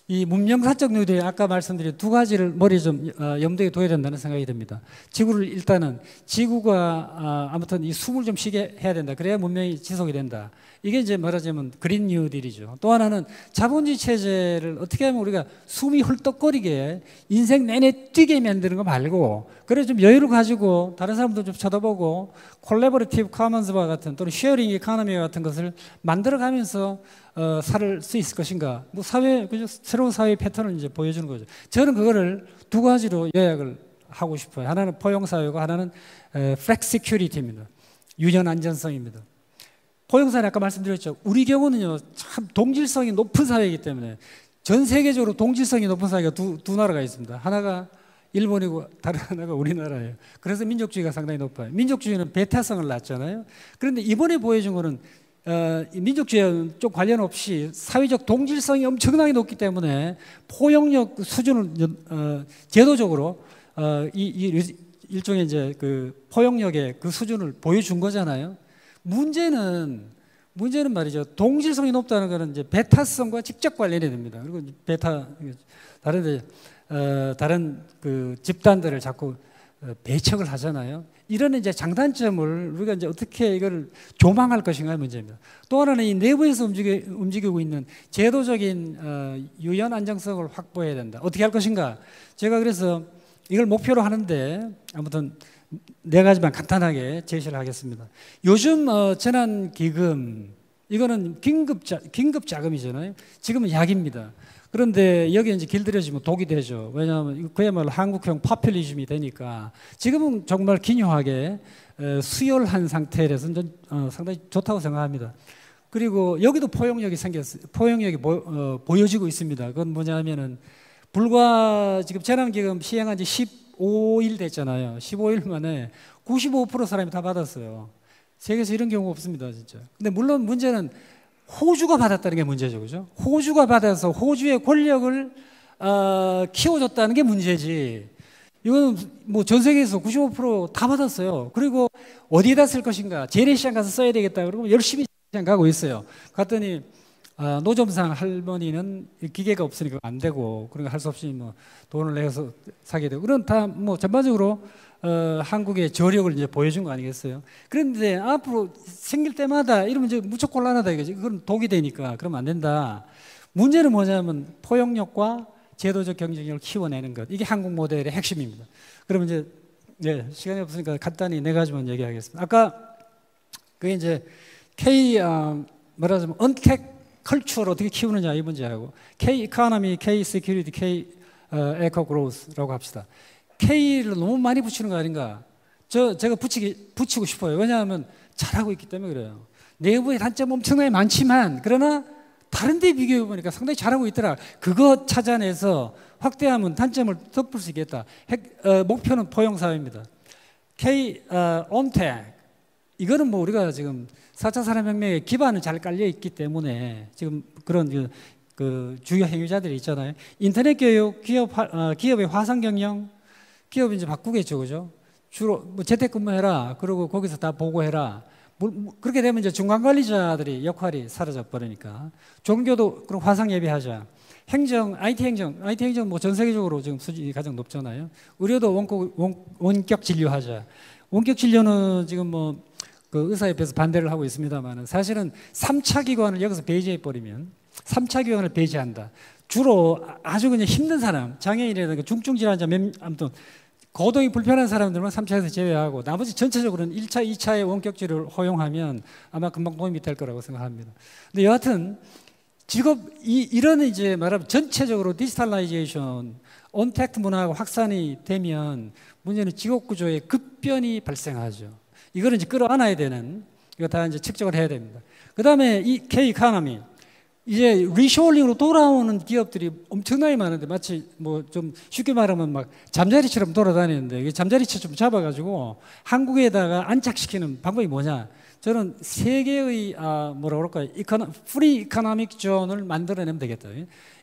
이 문명사적 뉴딜 아까 말씀드린 두 가지를 머리에 좀 염두에 둬야 된다는 생각이 듭니다. 지구를 일단은 지구가 아무튼 이 숨을 좀 쉬게 해야 된다. 그래야 문명이 지속이 된다. 이게 이제 말하자면 그린 뉴딜이죠. 또 하나는 자본주의 체제를 어떻게 하면 우리가 숨이 헐떡거리게 인생 내내 뛰게 만드는 거 말고 그래 좀 여유를 가지고 다른 사람도 좀 쳐다보고 콜래버리티브 커먼스와 같은 또는 쉐어링 이코노미 같은 것을 만들어가면서 살 수 있을 것인가? 뭐 사회 그죠? 새로운 사회 패턴을 이제 보여주는 거죠. 저는 그거를 두 가지로 요약을 하고 싶어요. 하나는 포용 사회고 하나는 플렉시큐리티입니다. 유전 안전성입니다. 포용 사회 아까 말씀드렸죠. 우리 경우는요 참 동질성이 높은 사회이기 때문에 전 세계적으로 동질성이 높은 사회가 두 나라가 있습니다. 하나가 일본이고 다른 하나가 우리나라예요. 그래서 민족주의가 상당히 높아요. 민족주의는 배타성을 낳잖아요. 그런데 이번에 보여준 거는 민족주의와는 좀 관련 없이 사회적 동질성이 엄청나게 높기 때문에 포용력 수준을 제도적으로 일종의 이제 그 포용력의 그 수준을 보여준 거잖아요. 문제는 말이죠. 동질성이 높다는 것은 이제 배타성과 직접 관련이 됩니다. 그리고 배타 다른 그 집단들을 자꾸 배척을 하잖아요. 이런 이제 장단점을 우리가 이제 어떻게 이걸 조망할 것인가의 문제입니다. 또 하나는 이 내부에서 움직이고 있는 제도적인 유연 안정성을 확보해야 된다. 어떻게 할 것인가? 제가 그래서 이걸 목표로 하는데 아무튼 네 가지만 간단하게 제시를 하겠습니다. 요즘 재난기금 이거는 긴급 자금이잖아요. 지금은 약입니다. 그런데 여기 이제 길들여지면 독이 되죠. 왜냐하면 그야말로 한국형 파퓰리즘이 되니까 지금은 정말 기묘하게 수혈한 상태라서 상당히 좋다고 생각합니다. 그리고 여기도 포용력이 생겼어요. 포용력이 보여지고 있습니다. 그건 뭐냐면은 불과 지금 재난기금 시행한 지 15일 됐잖아요. 15일 만에 95% 사람이 다 받았어요. 세계에서 이런 경우가 없습니다, 진짜. 근데 물론 문제는 호주가 받았다는 게 문제죠, 그죠? 호주가 받아서 호주의 권력을 키워줬다는 게 문제지. 이건 뭐 전 세계에서 95% 다 받았어요. 그리고 어디에다 쓸 것인가? 재래시장 가서 써야 되겠다. 그러고 열심히 시장 가고 있어요. 갔더니 노점상 할머니는 기계가 없으니까 안 되고, 그러니까 할 수 없이 뭐 돈을 내서 사게 되고, 그런 다 뭐 전반적으로 한국의 저력을 이제 보여준 거 아니겠어요? 그런데 앞으로 생길 때마다 이러면 이제 무척 곤란하다 이거지. 그건 독이 되니까 그러면 안 된다. 문제는 뭐냐면 포용력과 제도적 경쟁력을 키워내는 것. 이게 한국 모델의 핵심입니다. 그러면 이제 네, 시간이 없으니까 간단히 네 가지만 얘기하겠습니다. 아까 그게 이제 말하자면 언택 컬처를 어떻게 키우느냐 이 문제하고 K 이코노미, K 세큐리티, K 에코 그로스라고 합시다. K를 너무 많이 붙이는 거 아닌가? 제가 붙이고 싶어요. 왜냐하면 잘하고 있기 때문에 그래요. 내부의 단점 엄청나게 많지만 그러나 다른 데 비교해 보니까 상당히 잘하고 있더라. 그거 찾아내서 확대하면 단점을 덮을 수 있겠다. 목표는 포용사회입니다. K 온택 이거는 뭐 우리가 지금 4차 산업혁명의 기반은 잘 깔려 있기 때문에 지금 그런 그 주요 행위자들이 있잖아요. 인터넷 교육, 기업의 화상 경영, 기업이 이제 바꾸겠죠, 그죠? 주로 뭐 재택근무해라. 그리고 거기서 다 보고해라. 그렇게 되면 이제 중간 관리자들이 역할이 사라져 버리니까 종교도 그럼 화상 예배하자. 행정, IT 행정 뭐 전 세계적으로 지금 수준이 가장 높잖아요. 의료도 원격 진료하자. 원격 진료는 지금 뭐 그 의사협회에서 반대를 하고 있습니다만 사실은 3차 기관을 여기서 배제해 버리면 3차 기관을 배제한다. 주로 아주 그냥 힘든 사람, 장애인이라든가 중증 질환자, 아무튼 거동이 불편한 사람들만 3차에서 제외하고 나머지 전체적으로는 1차, 2차의 원격 치료를 허용하면 아마 금방 도움이 될 거라고 생각합니다. 근데 여하튼 이런 이제 말하면 전체적으로 디지털라이제이션, 언택트 문화가 확산이 되면 문제는 직업 구조에 급변이 발생하죠. 이거는 이제 끌어안아야 되는, 이거 다 이제 측정을 해야 됩니다. 그 다음에 이 K 이코노미. 이제 리쇼링으로 돌아오는 기업들이 엄청나게 많은데 마치 뭐 좀 쉽게 말하면 막 잠자리처럼 돌아다니는데 이게 잠자리처럼 잡아가지고 한국에다가 안착시키는 방법이 뭐냐? 저는 세계의 뭐라 그럴까요? 프리 이코노믹 존을 만들어내면 되겠다.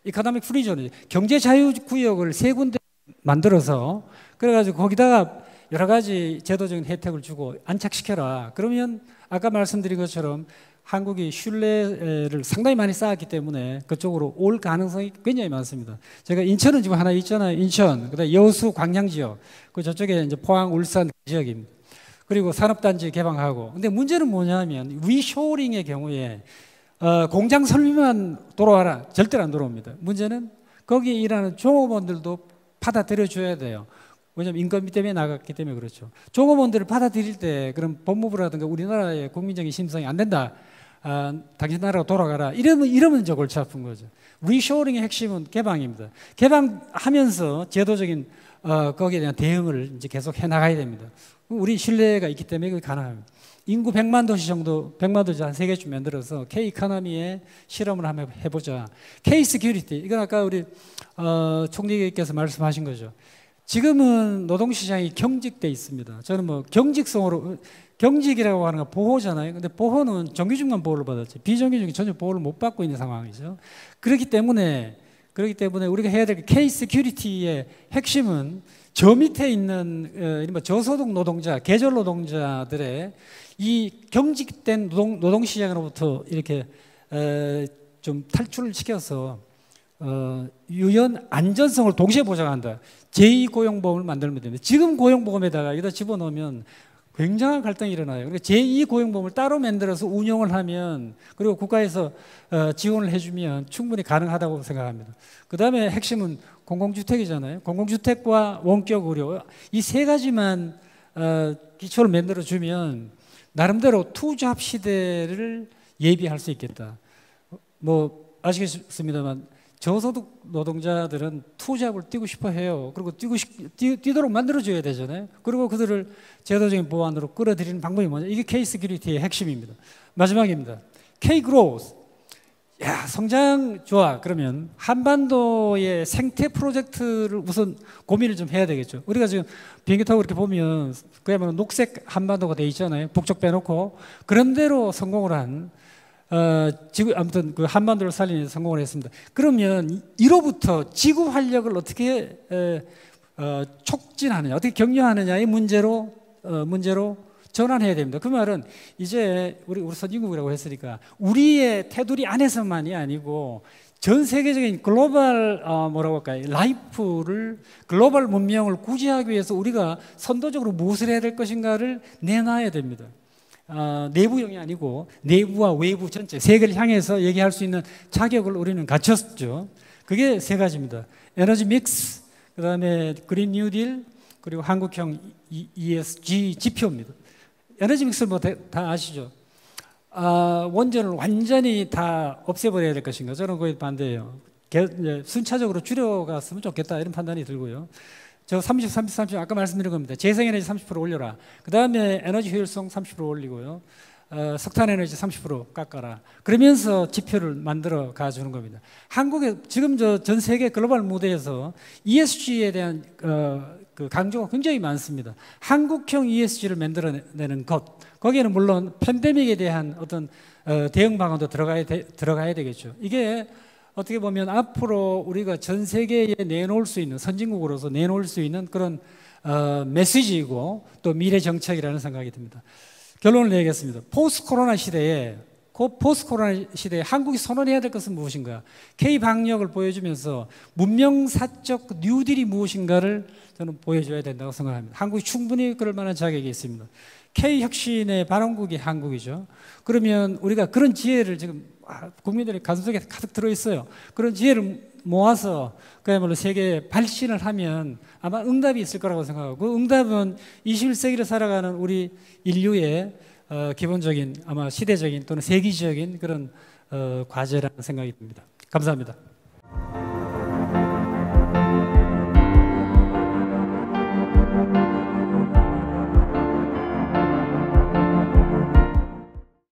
이코노믹 프리 존, 경제 자유 구역을 세 군데 만들어서 그래가지고 거기다가 여러 가지 제도적인 혜택을 주고 안착시켜라. 그러면 아까 말씀드린 것처럼 한국이 신뢰를 상당히 많이 쌓았기 때문에 그쪽으로 올 가능성이 굉장히 많습니다. 제가 인천은 지금 하나 있잖아요. 인천, 그다음에 여수, 광양 지역, 그 저쪽에 이제 포항, 울산 지역입니다. 그리고 산업단지 개방하고. 근데 문제는 뭐냐면 리쇼링의 경우에 공장 설비만 돌아와라 절대로 안 돌아옵니다. 문제는 거기에 일하는 종업원들도 받아들여줘야 돼요. 왜냐하면 인건비 때문에 나갔기 때문에 그렇죠. 종업원들을 받아들일 때 그럼 법무부라든가 우리나라의 국민적인 심성이 안 된다. 당신 나라로 돌아가라. 이러면 이제 골치 아픈 거죠. 리쇼링의 핵심은 개방입니다. 개방하면서 제도적인 거기에 대한 대응을 이제 계속 해 나가야 됩니다. 우리 신뢰가 있기 때문에 그게 가능합니다. 인구 100만 도시 정도, 100만 도시 한 3개쯤 만들어서 K 이코노미에 실험을 한번 해보자. K 시큐리티, 이건 아까 우리 총리께서 말씀하신 거죠. 지금은 노동시장이 경직돼 있습니다. 저는 뭐 경직성으로, 경직이라고 하는 건 보호잖아요. 근데 보호는 정규직만 보호를 받았지 비정규직은 전혀 보호를 못 받고 있는 상황이죠. 그렇기 때문에 우리가 해야 될 K 시큐리티의 핵심은 저 밑에 있는 저소득 노동자, 계절 노동자들의 이 경직된 노동시장으로부터 이렇게 좀 탈출을 시켜서 유연 안전성을 동시에 보장한다. 제2고용보험을 만들면 됩니다. 지금 고용보험에다가 여기다 집어넣으면 굉장한 갈등이 일어나요. 그러니까 제2고용보험을 따로 만들어서 운용을 하면, 그리고 국가에서 지원을 해주면 충분히 가능하다고 생각합니다. 그 다음에 핵심은 공공주택이잖아요. 공공주택과 원격 의료, 이 세 가지만 기초를 만들어주면 나름대로 투잡 시대를 예비할 수 있겠다. 뭐 아시겠습니다만 저소득 노동자들은 투잡을 뛰고 싶어 해요. 그리고 뛰도록 만들어줘야 되잖아요. 그리고 그들을 제도적인 보완으로 끌어들이는 방법이 뭐냐? 이게 K 시큐리티의 핵심입니다. 마지막입니다. K 그로스. 야, 성장 좋아. 그러면 한반도의 생태 프로젝트를 우선 고민을 좀 해야 되겠죠. 우리가 지금 비행기 타고 이렇게 보면 그야말로 녹색 한반도가 돼 있잖아요. 북쪽 빼놓고. 그런 대로 성공을 한 지구, 아무튼 그 한반도를 살리는 데 성공을 했습니다. 그러면 이로부터 지구 활력을 어떻게 촉진하느냐, 어떻게 격려하느냐의 문제로 전환해야 됩니다. 그 말은 이제 우리 선진국이라고 했으니까 우리의 테두리 안에서만이 아니고 전 세계적인 글로벌 뭐라고 할까요? 라이프를, 글로벌 문명을 구제하기 위해서 우리가 선도적으로 무엇을 해야 될 것인가를 내놔야 됩니다. 내부형이 아니고 내부와 외부 전체 세계를 향해서 얘기할 수 있는 자격을 우리는 갖췄죠. 그게 세 가지입니다. 에너지 믹스, 그 다음에 그린 뉴딜, 그리고 한국형 ESG 지표입니다. 에너지 믹스를 뭐 다 아시죠? 원전을 완전히 다 없애버려야 될 것인가? 저는 거의 반대예요. 순차적으로 줄여갔으면 좋겠다 이런 판단이 들고요. 저 30 아까 말씀드린 겁니다. 재생에너지 30% 올려라. 그 다음에 에너지 효율성 30% 올리고요. 석탄에너지 30% 깎아라. 그러면서 지표를 만들어 가주는 겁니다. 한국에 지금 전 세계 글로벌 무대에서 ESG에 대한 그 강조가 굉장히 많습니다. 한국형 ESG를 만들어내는 것, 거기에는 물론 팬데믹에 대한 어떤 대응 방안도 들어가야 되겠죠. 이게 어떻게 보면 앞으로 우리가 전 세계에 내놓을 수 있는, 선진국으로서 내놓을 수 있는 그런 메시지이고 또 미래 정책이라는 생각이 듭니다. 결론을 내겠습니다. 포스트 코로나 시대에 한국이 선언해야 될 것은 무엇인가? K-방역을 보여주면서 문명사적 뉴딜이 무엇인가를 저는 보여줘야 된다고 생각합니다. 한국이 충분히 그럴 만한 자격이 있습니다. K-혁신의 발원국이 한국이죠. 그러면 우리가 그런 지혜를 지금 국민들의 가슴속에 가득 들어있어요. 그런 지혜를 모아서 그야말로 세계에 발신을 하면 아마 응답이 있을 거라고 생각하고, 그 응답은 21세기를 살아가는 우리 인류의 기본적인 아마 시대적인 또는 세계적인 그런 과제라는 생각이 듭니다. 감사합니다.